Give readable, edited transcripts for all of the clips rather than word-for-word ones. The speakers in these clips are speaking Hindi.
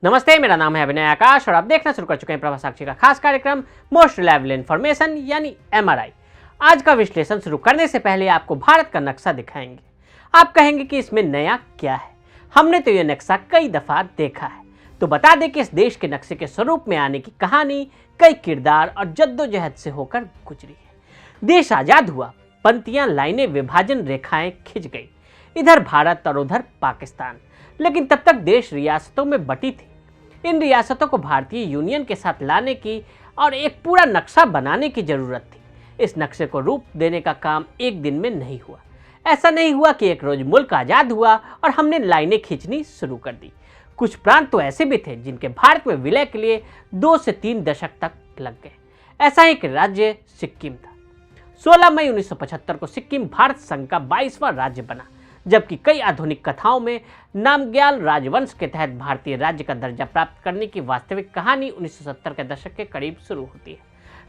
नमस्ते, मेरा नाम है अभिनय आकाश और आप देखना शुरू कर चुके हैं प्रभा साक्षी का खास कार्यक्रम मोस्ट रिलायबल इंफॉर्मेशन यानी एमआरआई। आज का विश्लेषण शुरू करने से पहले आपको भारत का नक्शा दिखाएंगे। आप कहेंगे कि इसमें नया क्या है, हमने तो यह नक्शा कई दफा देखा है। तो बता दें कि इस देश के नक्शे के स्वरूप में आने की कहानी कई किरदार और जद्दोजहद से होकर गुजरी है। देश आजाद हुआ, पंक्तियां, लाइनें, विभाजन रेखाएं खिंच गई, इधर भारत और उधर पाकिस्तान। लेकिन तब तक देश रियासतों में बटी थी। इन रियासतों को भारतीय यूनियन के साथ लाने की और एक पूरा नक्शा बनाने की जरूरत थी। इस नक्शे को रूप देने का काम एक दिन में नहीं हुआ। ऐसा नहीं हुआ कि एक रोज मुल्क आजाद हुआ और हमने लाइनें खींचनी शुरू कर दी। कुछ प्रांत तो ऐसे भी थे जिनके भारत में विलय के लिए 2 से 3 दशक तक लग गए। ऐसा ही एक राज्य सिक्किम था। 16 मई 1975 को सिक्किम भारत संघ का 22वां राज्य बना, जबकि कई आधुनिक कथाओं में नामग्याल राजवंश के तहत भारतीय राज्य का दर्जा प्राप्त करने की वास्तविक कहानी 1970 के दशक के करीब शुरू होती है।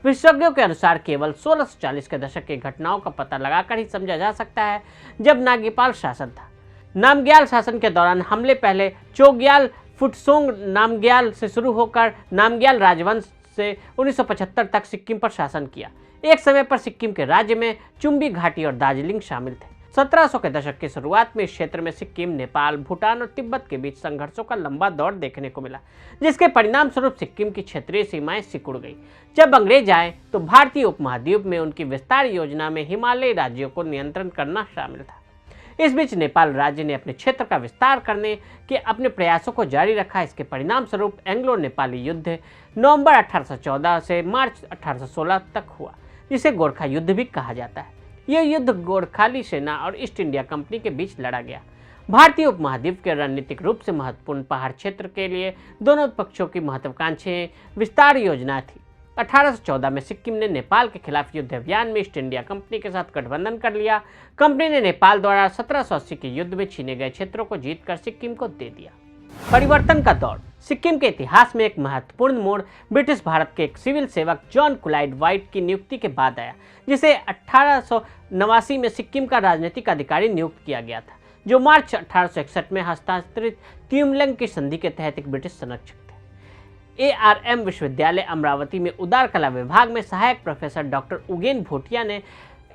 विशेषज्ञों के अनुसार केवल 1640 के दशक की घटनाओं का पता लगाकर ही समझा जा सकता है, जब नागपाल शासन था। नामग्याल शासन के दौरान हमले पहले चोग्याल फुटसोंग नामग्याल से शुरू होकर नामग्याल राजवंश से 1975 तक सिक्किम पर शासन किया। एक समय पर सिक्किम के राज्य में चुम्बी घाटी और दार्जिलिंग शामिल थे। 1700 के दशक की शुरुआत में इस क्षेत्र में सिक्किम, नेपाल, भूटान और तिब्बत के बीच संघर्षों का लंबा दौर देखने को मिला, जिसके परिणाम स्वरूप सिक्किम की क्षेत्रीय सीमाएं सिकुड़ गई। जब अंग्रेज आए तो भारतीय उपमहाद्वीप में उनकी विस्तार योजना में हिमालयी राज्यों को नियंत्रण करना शामिल था। इस बीच नेपाल राज्य ने अपने क्षेत्र का विस्तार करने के अपने प्रयासों को जारी रखा। इसके परिणाम स्वरूप एंग्लो नेपाली युद्ध नवंबर 1814 से मार्च 1816 तक हुआ, जिसे गोरखा युद्ध भी कहा जाता है। यह युद्ध गोरखाली सेना और ईस्ट इंडिया कंपनी के बीच लड़ा गया। भारतीय उपमहाद्वीप के रणनीतिक रूप से महत्वपूर्ण पहाड़ क्षेत्र के लिए दोनों पक्षों की महत्वाकांक्षी विस्तार योजना थी। 1814 में सिक्किम ने नेपाल के खिलाफ युद्ध अभियान में ईस्ट इंडिया कंपनी के साथ गठबंधन कर लिया। कंपनी ने नेपाल द्वारा 1780 के युद्ध में छीने गए क्षेत्रों को जीतकर सिक्किम को दे दिया। परिवर्तन का दौर। सिक्किम के इतिहास में एक महत्वपूर्ण मोड़ ब्रिटिश भारत के एक सिविल सेवक जॉन क्लाइड वाइट की नियुक्ति के बाद आया, जिसे 1889 में सिक्किम का राजनीतिक अधिकारी नियुक्त किया गया था, जो मार्च 1861 में हस्तांतरित त्युमलंग की संधि के तहत एक ब्रिटिश संरक्षक थे। ARM विश्वविद्यालय अमरावती में उदार कला विभाग में सहायक प्रोफेसर डॉक्टर उगेन भोटिया ने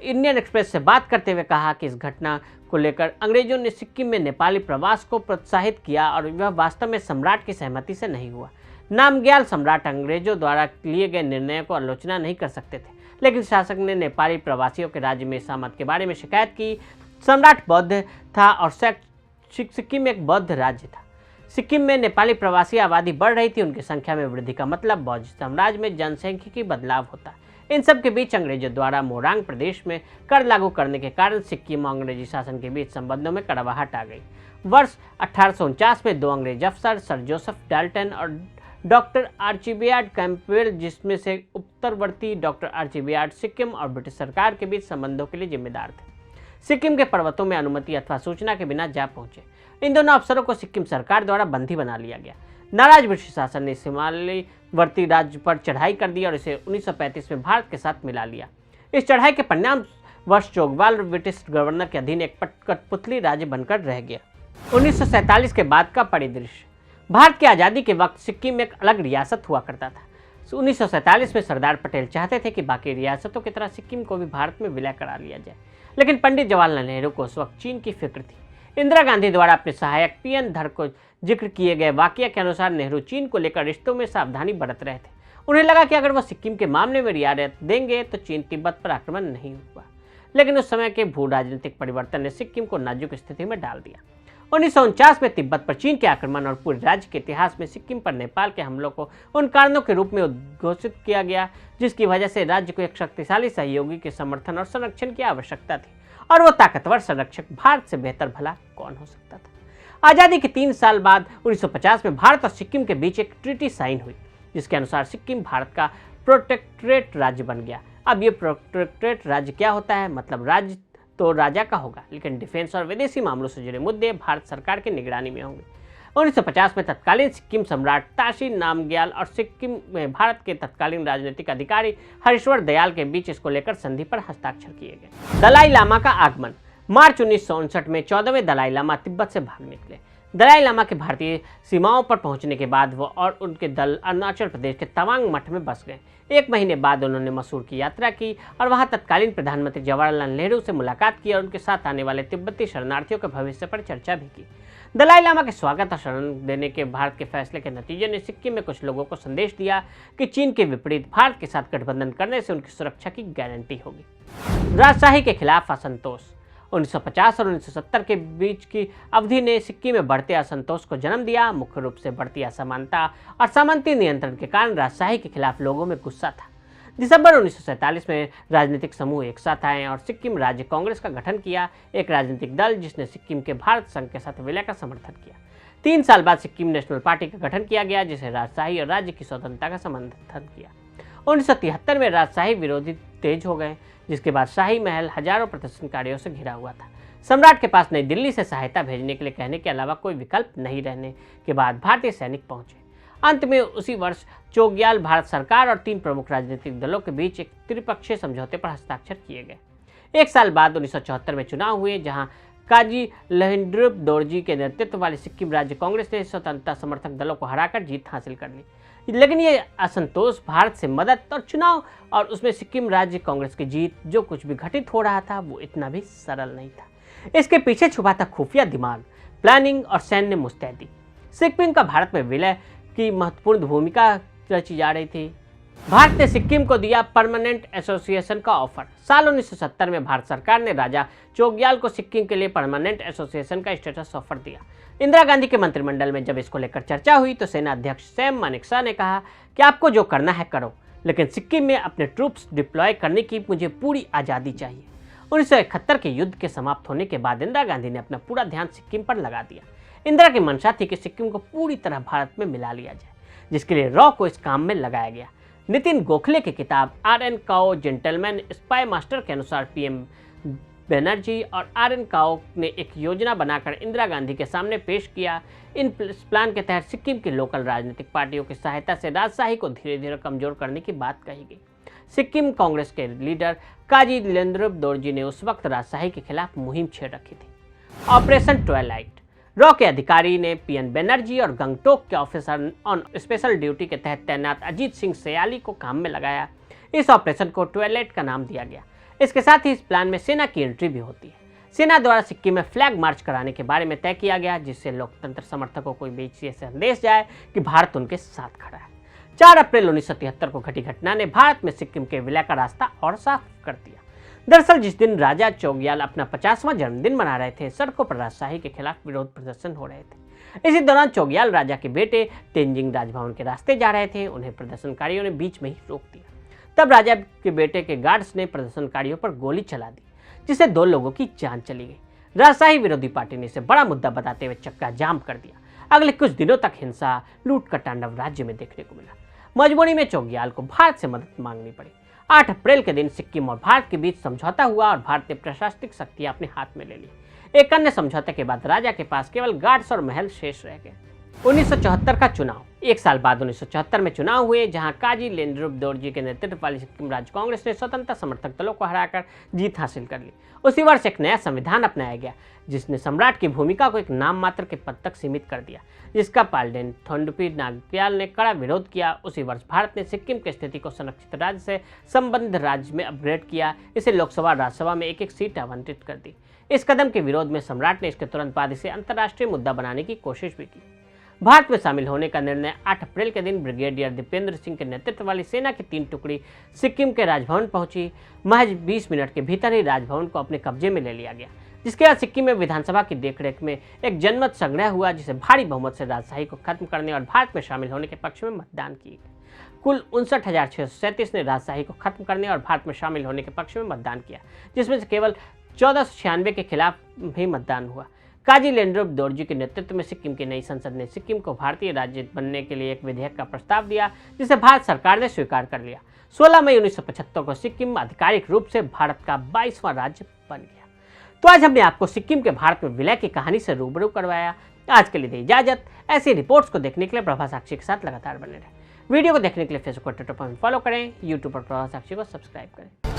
इंडियन एक्सप्रेस से बात करते हुए कहा कि इस घटना को लेकर अंग्रेजों ने सिक्किम में नेपाली प्रवास को प्रोत्साहित किया और वह वास्तव में सम्राट की सहमति से नहीं हुआ। नामग्याल सम्राट अंग्रेजों द्वारा लिए गए निर्णयों को आलोचना नहीं कर सकते थे, लेकिन शासक ने नेपाली प्रवासियों के राज्य में सामत के बारे में शिकायत की। सम्राट बौद्ध था और सिक्किम एक बौद्ध राज्य था। सिक्किम में नेपाली प्रवासी आबादी बढ़ रही थी। उनकी संख्या में वृद्धि का मतलब बौद्ध साम्राज्य में जनसांख्यिकी बदलाव होता। इन सब के बीच अंग्रेजों द्वारा मोरांग प्रदेश में कर लागू करने के कारण सिक्किम और अंग्रेजी शासन के बीच संबंधों में कड़वाहट आ गई। वर्ष 1849 में 2 अंग्रेज अफसर सर जोसेफ डाल्टन और डॉक्टर आर्चिबियार्ड कैंपबेल, जिसमें से उत्तरवर्ती डॉक्टर आर्चिबियार्ड सिक्किम और ब्रिटिश सरकार के बीच संबंधों के लिए जिम्मेदार थे, सिक्किम के पर्वतों में अनुमति अथवा सूचना के बिना जा पहुंचे। इन दोनों अफसरों को सिक्किम सरकार द्वारा बंदी बना लिया गया। नाराज ब्रिटिश शासन ने हिमालयवर्ती राज्य पर चढ़ाई कर दी और इसे 1935 में भारत के साथ मिला लिया। इस चढ़ाई के परिणाम वर्ष चोगवाल ब्रिटिश गवर्नर के अधीन एक कठपुतली राज्य बनकर रह गया। 1947 के बाद का परिदृश्य। भारत की आज़ादी के वक्त सिक्किम एक अलग रियासत हुआ करता था। 1947 में सरदार पटेल चाहते थे कि बाकी रियासतों की तरह सिक्किम को भी भारत में विलय करा लिया जाए, लेकिन पंडित जवाहरलाल नेहरू को उस वक्त चीन की फिक्र थी। इंदिरा गांधी द्वारा अपने सहायक PN धर को जिक्र किए गए वाकया के अनुसार नेहरू चीन को लेकर रिश्तों में सावधानी बरत रहे थे। उन्हें लगा कि अगर वो सिक्किम के मामले में रियायत देंगे तो चीन तिब्बत पर आक्रमण नहीं हुआ, लेकिन उस समय के भू राजनीतिक परिवर्तन ने सिक्किम को नाजुक स्थिति में डाल दिया। 1949 में तिब्बत पर चीन के आक्रमण और पूरे राज्य के इतिहास में सिक्किम पर नेपाल के हमलों को उन कारणों के रूप में उद्घोषित किया गया जिसकी वजह से राज्य को एक शक्तिशाली सहयोगी के समर्थन और संरक्षण की आवश्यकता थी, और वो ताकतवर संरक्षक भारत से बेहतर भला कौन हो सकता था। आज़ादी के 3 साल बाद 1950 में भारत और सिक्किम के बीच एक ट्रीटी साइन हुई, जिसके अनुसार सिक्किम भारत का प्रोटेक्टरेट राज्य बन गया। अब ये प्रोटेक्टरेट राज्य क्या होता है? मतलब राज्य तो राजा का होगा, लेकिन डिफेंस और विदेशी मामलों से जुड़े मुद्दे भारत सरकार की निगरानी में होंगे। 1950 में तत्कालीन सिक्किम सम्राट ताशी नामग्याल और सिक्किम में भारत के तत्कालीन राजनीतिक अधिकारी हरीश्वर दयाल के बीच इसको लेकर संधि पर हस्ताक्षर किए गए। दलाई लामा का आगमन। मार्च 1959 में 14वें दलाई लामा तिब्बत से भाग निकले। दलाई लामा के भारतीय सीमाओं पर पहुंचने के बाद वो और उनके दल अरुणाचल प्रदेश के तवांग मठ में बस गए। 1 महीने बाद उन्होंने मसूर की यात्रा की और वहां तत्कालीन प्रधानमंत्री जवाहरलाल नेहरू से मुलाकात की और उनके साथ आने वाले तिब्बती शरणार्थियों के भविष्य पर चर्चा भी की। दलाई लामा के स्वागत और शरण देने के भारत के फैसले के नतीजे ने सिक्किम में कुछ लोगों को संदेश दिया कि चीन के विपरीत भारत के साथ गठबंधन करने से उनकी सुरक्षा की गारंटी होगी। राजशाही के खिलाफ असंतोष। 1950 और 1970 के बीच की अवधि ने सिक्किम में बढ़ते असंतोष को जन्म दिया। मुख्य रूप से बढ़ती असमानता और सामंती नियंत्रण के कारण राजशाही के खिलाफ लोगों में गुस्सा था। दिसंबर 1947 में राजनीतिक समूह एक साथ आए और सिक्किम राज्य कांग्रेस का गठन किया, एक राजनीतिक दल जिसने सिक्किम के भारत संघ के साथ विलय का समर्थन किया। 3 साल बाद सिक्किम नेशनल पार्टी का गठन किया गया, जिसे राजशाही और राज्य की स्वतंत्रता का समर्थन किया। 1973 में राजशाही विरोधी तेज हो गए, जिसके बाद शाही महल हजारों प्रदर्शनकारियों से घिरा हुआ था। सम्राट के पास नई दिल्ली से सहायता भेजने के लिए कहने के अलावा कोई विकल्प नहीं रहने के बाद भारतीय सैनिक पहुंचे। अंत में उसी वर्ष चोग्याल भारत सरकार और 3 प्रमुख राजनीतिक दलों के बीच एक त्रिपक्षीय समझौते पर हस्ताक्षर किए गए। 1 साल बाद 1974 में चुनाव हुए, जहां काजी लहेंद्रुप दोरजी के नेतृत्व वाली सिक्किम राज्य कांग्रेस ने स्वतंत्रता समर्थक दलों को हराकर जीत हासिल कर ली। लेकिन ये असंतोष, भारत से मदद और चुनाव और उसमें सिक्किम राज्य कांग्रेस की जीत, जो कुछ भी घटित हो रहा था वो इतना भी सरल नहीं था। इसके पीछे छुपा था खुफिया दिमाग, प्लानिंग और सैन्य मुस्तैदी। सिक्किम का भारत में विलय की महत्वपूर्ण भूमिका रची जा रही थी। भारत ने सिक्किम को दिया परमानेंट एसोसिएशन का ऑफर। साल 1970 में भारत सरकार ने राजा चोग्याल को सिक्किम के लिए परमानेंट एसोसिएशन का स्टेटस ऑफर दिया। इंदिरा गांधी के मंत्रिमंडल में जब इसको लेकर चर्चा हुई तो सेना अध्यक्ष सैम मानेकशॉ ने कहा कि आपको जो करना है करो, लेकिन सिक्किम में अपने ट्रूप्स डिप्लॉय करने की मुझे पूरी आज़ादी चाहिए। 1971 के युद्ध के समाप्त होने के बाद इंदिरा गांधी ने अपना पूरा ध्यान सिक्किम पर लगा दिया। इंदिरा की मंशा थी कि सिक्किम को पूरी तरह भारत में मिला लिया जाए, जिसके लिए रॉ को इस काम में लगाया गया। नितिन गोखले की किताब आर.एन. काओ जेंटलमैन स्पाई मास्टर के अनुसार पीएम बनर्जी और आर.एन. काओ ने एक योजना बनाकर इंदिरा गांधी के सामने पेश किया। इन प्लान के तहत सिक्किम की लोकल राजनीतिक पार्टियों की सहायता से राजशाही को धीरे धीरे कमजोर करने की बात कही गई। सिक्किम कांग्रेस के लीडर काजी लहेंद्रुप दोरजी ने उस वक्त राजशाही के खिलाफ मुहिम छेड़ रखी थी। Operation twilight. रॉ के अधिकारी ने पीएन बनर्जी और गंगटोक के ऑफिसर ऑन स्पेशल ड्यूटी के तहत तैनात अजीत सिंह सयाली को काम में लगाया। इस ऑपरेशन को ट्वेलाइट का नाम दिया गया। इसके साथ ही इस प्लान में सेना की एंट्री भी होती है। सेना द्वारा सिक्किम में फ्लैग मार्च कराने के बारे में तय किया गया, जिससे लोकतंत्र समर्थकों को बीच ये संदेश जाए कि भारत उनके साथ खड़ा है। 4 अप्रैल 1973 को घटी घटना ने भारत में सिक्किम के विलय का रास्ता और साफ कर दिया। दरअसल जिस दिन राजा चोग्याल अपना 50वां जन्मदिन मना रहे थे, सड़कों पर राजशाही के खिलाफ विरोध प्रदर्शन हो रहे थे। इसी दौरान चोग्याल राजा के बेटे तेंजिंग राजभवन के रास्ते जा रहे थे। उन्हें प्रदर्शनकारियों ने बीच में ही रोक दिया। तब राजा के बेटे के गार्ड्स ने प्रदर्शनकारियों पर गोली चला दी, जिससे 2 लोगों की जान चली गई। राजशाही विरोधी पार्टी ने इसे बड़ा मुद्दा बताते हुए चक्का जाम कर दिया। अगले कुछ दिनों तक हिंसा, लूट का तांडव राज्य में देखने को मिला। मजबूरी में चोग्याल को भारत से मदद मांगनी पड़ी। 8 अप्रैल के दिन सिक्किम और भारत के बीच समझौता हुआ और भारत ने प्रशासनिक शक्तियां अपने हाथ में ले ली। एक अन्य समझौते के बाद राजा के पास केवल गार्ड्स और महल शेष रह गए। 1974 का चुनाव। 1 साल बाद 1974 में चुनाव हुए, जहां काजी लहेंद्रुप दोरजी के नेतृत्व वाली सिक्किम राज्य कांग्रेस ने स्वतंत्रता समर्थक दलों को हराकर जीत हासिल कर ली। उसी वर्ष एक नया संविधान अपनाया गया, जिसने सम्राट की भूमिका को एक नाम मात्र के पद तक सीमित कर दिया, जिसका पाल्डेन थोंडुपी नागप्याल ने कड़ा विरोध किया। उसी वर्ष भारत ने सिक्किम की स्थिति को संरक्षित राज्य से संबद्ध राज्य में अपग्रेड किया। इसे लोकसभा राज्यसभा में एक सीट आवंटित कर दी। इस कदम के विरोध में सम्राट ने इसके तुरंत बाद इसे अंतर्राष्ट्रीय मुद्दा बनाने की कोशिश भी की। भारत में शामिल होने का निर्णय 8 अप्रैल के दिन ब्रिगेडियर दीपेंद्र सिंह के नेतृत्व वाली सेना की 3 टुकड़ी सिक्किम के राजभवन पहुंची। महज 20 मिनट के भीतर ही राजभवन को अपने कब्जे में ले लिया गया, जिसके बाद सिक्किम में विधानसभा की देखरेख में एक जनमत संग्रह हुआ, जिसे भारी बहुमत से राजशाही को खत्म करने और भारत में शामिल होने के पक्ष में मतदान की। कुल 59,637 ने राजशाही को खत्म करने और भारत में शामिल होने के पक्ष में मतदान किया, जिसमें से केवल 1496 के खिलाफ भी मतदान हुआ। काजी लहेंद्रुप दोरजी के नेतृत्व में सिक्किम की नई संसद ने सिक्किम को भारतीय राज्य बनने के लिए एक विधेयक का प्रस्ताव दिया, जिसे भारत सरकार ने स्वीकार कर लिया। 16 मई 1975 को सिक्किम आधिकारिक रूप से भारत का 22वां राज्य बन गया। तो आज हमने आपको सिक्किम के भारत में विलय की कहानी से रूबरू करवाया। आज के लिए दी इजाजत। ऐसी रिपोर्ट्स को देखने के लिए प्रभा साक्षी के साथ लगातार बने रहें। वीडियो को देखने के लिए फेसबुक और ट्विटर पर फॉलो करें, यूट्यूब पर प्रभा साक्षी को सब्सक्राइब करें।